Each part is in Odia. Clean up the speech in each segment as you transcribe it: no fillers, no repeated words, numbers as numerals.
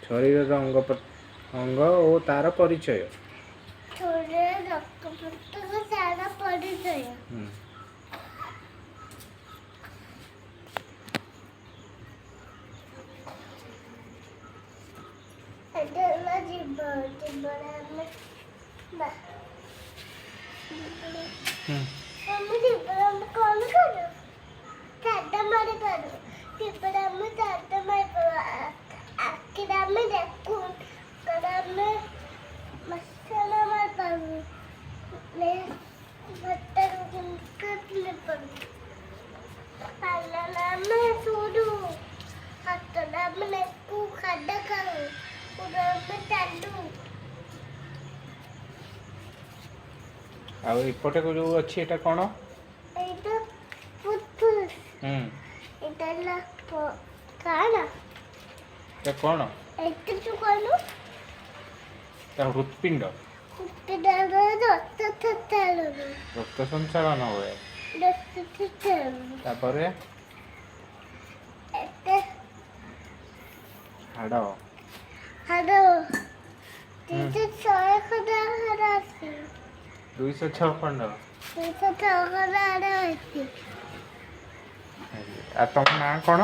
ଶରୀରର ଅଙ୍ଗ ଓ ତାର ପରିଚୟ। ଆଉ ଏପଟେ ଯୋଉ ଅଛି ଏଟା କଣ? ଏଟା ଫୁସଫୁସ। ଏଟା କାଣା? ଏଟା କଣ? ଏଟା ତୁ କହିଲୁ? ତା ହୃତ୍ପିଣ୍ଡ। ରକ୍ତ ସଞ୍ଚାଳନ ହୁଏ। ତାପରେ ହାଡ଼। 206 ଖଣ୍ଡ। ଆଉ ତମ ନାଁ କଣ?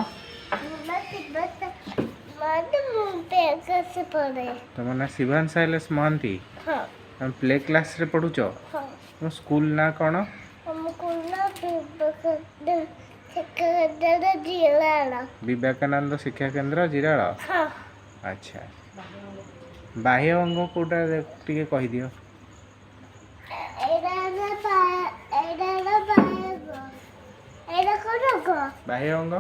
ତମ ନାଁ ଶିବାଂଶ ଏଲେସ୍ ମହାନ୍ତି। ତମେ ପ୍ଲେ କ୍ଲାସରେ ପଢୁଛ? ତମ ସ୍କୁଲ ନାଁ କଣ? ବିବେକାନନ୍ଦ ଶିକ୍ଷା କେନ୍ଦ୍ର ଜିରାଳ। ଆଚ୍ଛା, ବାହ୍ୟ ଅଙ୍ଗ କୋଉଟା ଟିକେ କହିଦିଅ? ବାହ୍ୟ ଅଙ୍ଗ